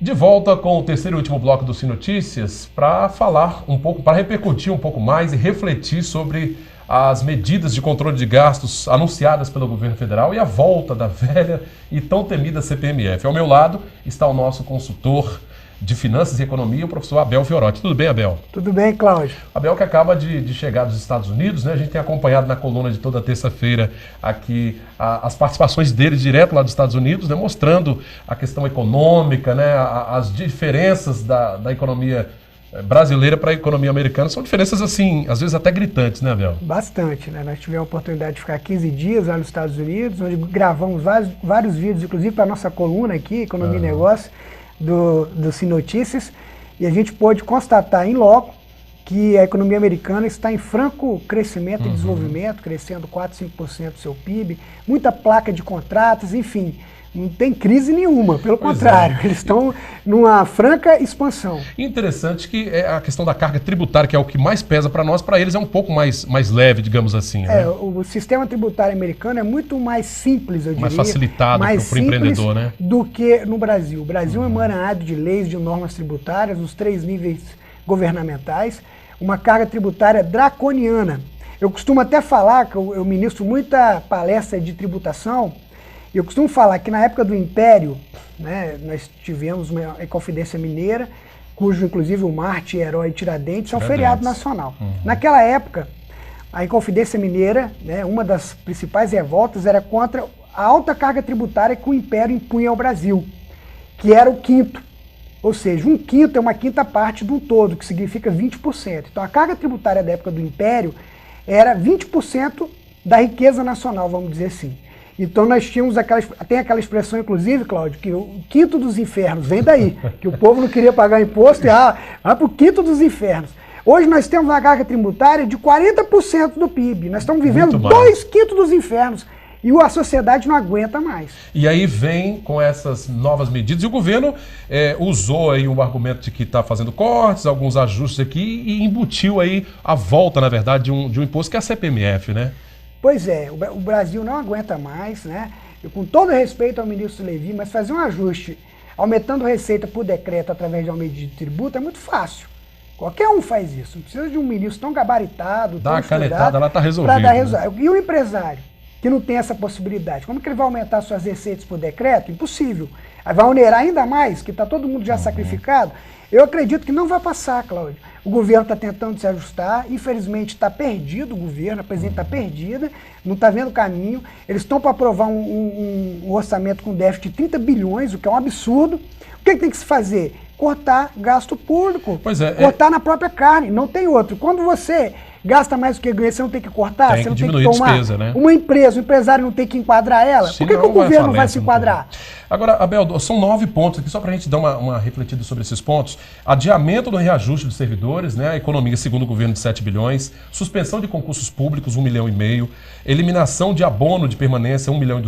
De volta com o terceiro e último bloco do Sim Notícias para falar um pouco, para repercutir um pouco mais e refletir sobre as medidas de controle de gastos anunciadas pelo governo federal e a volta da velha e tão temida CPMF. Ao meu lado está o nosso consultor de Finanças e Economia, o professor Abel Fiorotti. Tudo bem, Abel? Tudo bem, Cláudio. Abel que acaba de chegar dos Estados Unidos, né? A gente tem acompanhado na coluna de toda terça-feira aqui as participações dele direto lá dos Estados Unidos, né? Mostrando a questão econômica, né? As diferenças da economia brasileira para a economia americana. São diferenças, assim, às vezes até gritantes, né, Abel? Bastante, né? Nós tivemos a oportunidade de ficar 15 dias lá nos Estados Unidos, onde gravamos vários vídeos, inclusive para a nossa coluna aqui, Economia e Negócio, do Sim Notícias, e a gente pôde constatar em loco que a economia americana está em franco crescimento e desenvolvimento, crescendo 4, 5% do seu PIB, muita placa de contratos, enfim, não tem crise nenhuma, pelo contrário, eles estão numa franca expansão. Interessante que a questão da carga tributária, que é o que mais pesa para nós, para eles é um pouco mais leve, digamos assim. Né? O sistema tributário americano é muito mais simples, eu diria. Mais facilitado para o empreendedor, né? Do que no Brasil. O Brasil é emaranhado de leis, de normas tributárias, nos 3 níveis governamentais, uma carga tributária draconiana. Eu costumo até falar, que eu ministro muita palestra de tributação, eu costumo falar que na época do Império, né, nós tivemos uma Inconfidência Mineira, cujo inclusive o Marte, Herói e Tiradentes é um feriado nacional. Naquela época, a Inconfidência Mineira, né, uma das principais revoltas era contra a alta carga tributária que o Império impunha ao Brasil, que era o quinto. Ou seja, um quinto é uma quinta parte do todo, que significa 20%. Então a carga tributária da época do Império era 20% da riqueza nacional, vamos dizer assim. Então nós tínhamos tem aquela expressão, inclusive, Cláudio, que o quinto dos infernos vem daí, que o povo não queria pagar imposto e vai para o quinto dos infernos. Hoje nós temos uma carga tributária de 40% do PIB, nós estamos vivendo 2/5 dos infernos e a sociedade não aguenta mais. E aí vem com essas novas medidas e o governo usou aí o argumento de que está fazendo cortes, alguns ajustes aqui e embutiu aí a volta, na verdade, de um imposto que é a CPMF, né? Pois é, o Brasil não aguenta mais, né? Eu, com todo respeito ao ministro Levi, mas fazer um ajuste aumentando receita por decreto através de aumento de tributo é muito fácil. Qualquer um faz isso, não precisa de um ministro tão gabaritado, dá a canetada, lá está resolvido. Né? E o empresário, que não tem essa possibilidade, como que ele vai aumentar suas receitas por decreto? Impossível. Aí vai onerar ainda mais, que está todo mundo já sacrificado. Eu acredito que não vai passar, Cláudio. O governo está tentando se ajustar, infelizmente está perdido o governo, a presidente está perdida, não está vendo caminho. Eles estão para aprovar um orçamento com déficit de 30 bilhões, o que é um absurdo. O que tem que se fazer? Cortar gasto público, cortar na própria carne, não tem outro. Quando você gasta mais do que ganha, você não tem que cortar, você não tem que tomar despesa, né? Uma empresa, o empresário não tem que enquadrar ela. Por que o governo não vai se enquadrar? Agora, Abel, são 9 pontos aqui, só para a gente dar uma refletida sobre esses pontos. Adiamento do reajuste dos servidores, né? A economia, segundo o governo, de 7 bilhões. Suspensão de concursos públicos, 1,5 milhão. Eliminação de abono de permanência, 1,2 milhão.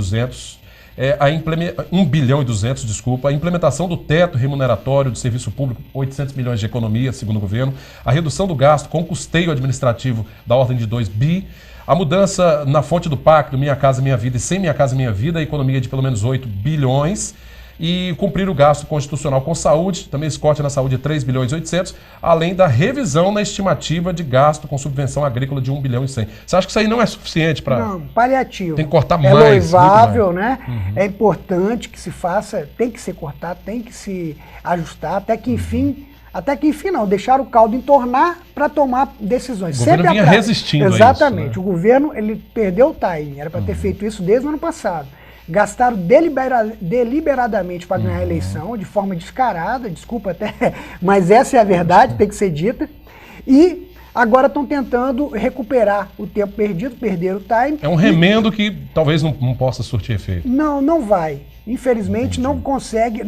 1 bilhão e 200, desculpa, a implementação do teto remuneratório do serviço público, 800 milhões de economia, segundo o governo, a redução do gasto com custeio administrativo da ordem de 2 bi, a mudança na fonte do pacto Minha Casa Minha Vida e Sem Minha Casa Minha Vida, a economia de pelo menos 8 bilhões, e cumprir o gasto constitucional com saúde, também esse corte na saúde de 3 bilhões e 800, além da revisão na estimativa de gasto com subvenção agrícola de 1 bilhão e 100. Você acha que isso aí não é suficiente para... Não, paliativo. Tem que cortar mais. É louvável, né? É importante que se faça, tem que ser cortado, tem que se ajustar, até que enfim não, deixar o caldo entornar para tomar decisões. O governo vinha resistindo a isso. Exatamente, né? O governo ele perdeu o timing, era para ter feito isso desde o ano passado. Gastaram deliberadamente para ganhar a eleição, de forma descarada, desculpa até, mas essa é a verdade, tem que ser dita. E agora estão tentando recuperar o tempo perdido, perderam o time. É um remendo que talvez não possa surtir efeito. Não vai. Infelizmente não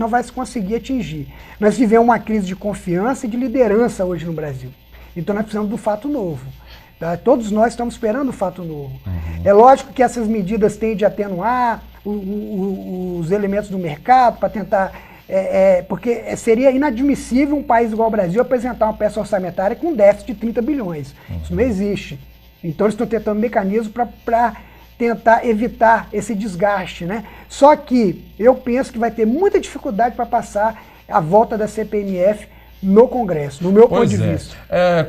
vai se conseguir atingir. Nós tivemos uma crise de confiança e de liderança hoje no Brasil. Então nós precisamos do fato novo. Tá? Todos nós estamos esperando o fato novo. É lógico que essas medidas tendem a atenuar os elementos do mercado para tentar... porque seria inadmissível um país igual ao Brasil apresentar uma peça orçamentária com um déficit de 30 bilhões. Isso não existe. Então eles estão tentando mecanismos para tentar evitar esse desgaste, né? Só que eu penso que vai ter muita dificuldade para passar a volta da CPMF no Congresso, no meu ponto de vista.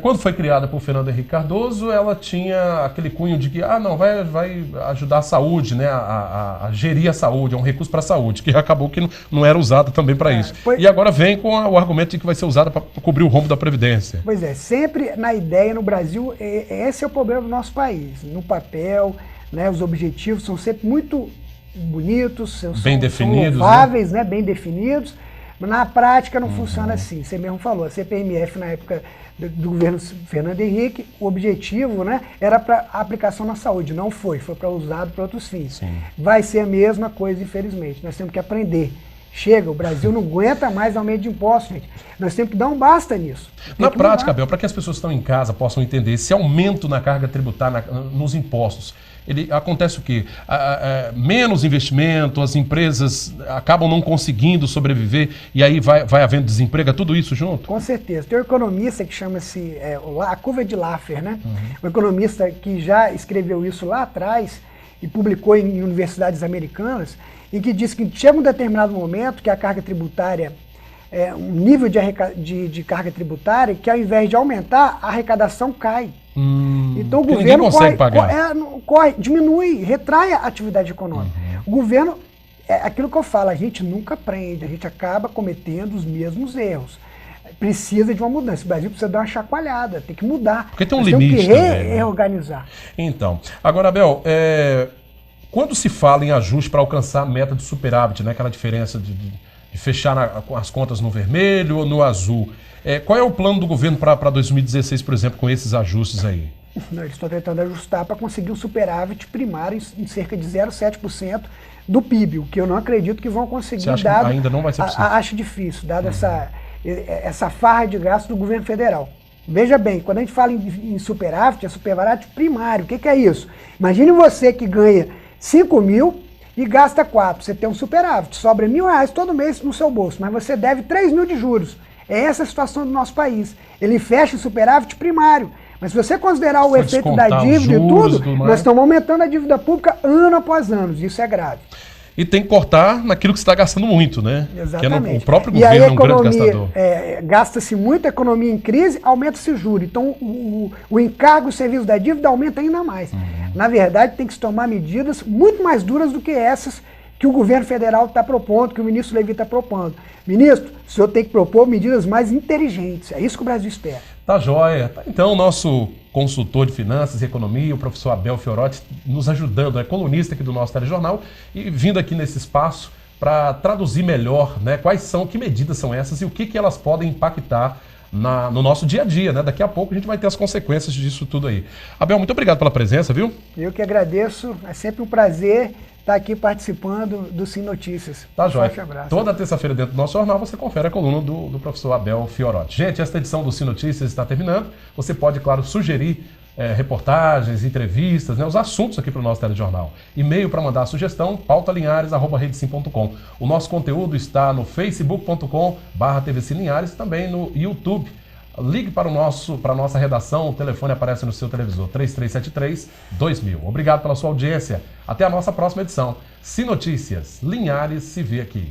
Quando foi criada por Fernando Henrique Cardoso, ela tinha aquele cunho de que vai ajudar a saúde, né, a gerir a saúde, é um recurso para a saúde, que acabou que não era usado também para isso. E agora vem com o argumento de que vai ser usada para cobrir o rombo da Previdência. Pois é, sempre na ideia, no Brasil, esse é o problema do nosso país. No papel, né, os objetivos são sempre muito bonitos, bem definidos, são louváveis, né, bem definidos. Na prática não funciona assim, você mesmo falou, a CPMF na época do governo Fernando Henrique, o objetivo, né, era para aplicação na saúde, não foi para usado para outros fins. Sim. Vai ser a mesma coisa, infelizmente, nós temos que aprender. Chega, o Brasil não aguenta mais aumento de impostos, gente. Nós temos que dar um basta nisso. Na prática, Abel, para que as pessoas que estão em casa possam entender, esse aumento na carga tributária, nos impostos, acontece o quê? Menos investimento, as empresas acabam não conseguindo sobreviver e aí vai havendo desemprego, é tudo isso junto? Com certeza. Tem um economista que chama-se a curva de Laffer, né? Um economista que já escreveu isso lá atrás e publicou em universidades americanas, em que diz que chega um determinado momento que a carga tributária, um nível de carga tributária, que ao invés de aumentar, a arrecadação cai. Então o governo diminui, retrai a atividade econômica. O governo, aquilo que eu falo, a gente nunca aprende, a gente acaba cometendo os mesmos erros. Precisa de uma mudança. O Brasil precisa dar uma chacoalhada, tem que mudar. Porque tem um limite também, né? Reorganizar. Então, agora, Abel, quando se fala em ajuste para alcançar a meta de superávit, né, aquela diferença de fechar as contas no vermelho ou no azul, qual é o plano do governo para 2016, por exemplo, com esses ajustes aí? Eles estão tentando ajustar para conseguir um superávit primário em cerca de 0,7% do PIB, o que eu não acredito que vão conseguir. Você acha que ainda não vai ser possível? Acho difícil, dado essa farra de gasto do governo federal. Veja bem, quando a gente fala em superávit, é superávit primário. O que é isso? Imagine você que ganha 5 mil e gasta 4. Você tem um superávit, sobra R$1.000 todo mês no seu bolso, mas você deve 3 mil de juros. É essa a situação do nosso país. Ele fecha o superávit primário. Mas se você considerar o efeito da dívida e tudo, nós estamos aumentando a dívida pública ano após ano. Isso é grave. E tem que cortar naquilo que você está gastando muito, né? Exatamente. Que o próprio governo é um grande gastador. Gasta-se muito, a economia em crise, aumenta-se o juro. Então, o encargo, o serviço da dívida aumenta ainda mais. Na verdade, tem que se tomar medidas muito mais duras do que essas que o governo federal está propondo, que o ministro Levi está propondo. Ministro, o senhor tem que propor medidas mais inteligentes. É isso que o Brasil espera. Tá joia. Então, o nosso consultor de finanças e economia, o professor Abel Fiorotti, nos ajudando, é colunista aqui do nosso telejornal e vindo aqui nesse espaço para traduzir melhor, né, que medidas são essas e o que elas podem impactar no nosso dia a dia, né? Daqui a pouco a gente vai ter as consequências disso tudo aí. Abel, muito obrigado pela presença, viu? Eu que agradeço, é sempre um prazer estar aqui participando do Sim Notícias. Tá jóia. Forte abraço. Toda terça-feira dentro do nosso jornal você confere a coluna do professor Abel Fiorotti. Gente, esta edição do Sim Notícias está terminando. Você pode, claro, sugerir reportagens, entrevistas, né, os assuntos aqui para o nosso telejornal. E-mail para mandar a sugestão, pautalinhares@redesim.com. O nosso conteúdo está no facebook.com/tvclinhares e também no YouTube. Ligue para a nossa redação, o telefone aparece no seu televisor, 3373-2000. Obrigado pela sua audiência. Até a nossa próxima edição. Sim Notícias, Linhares se vê aqui.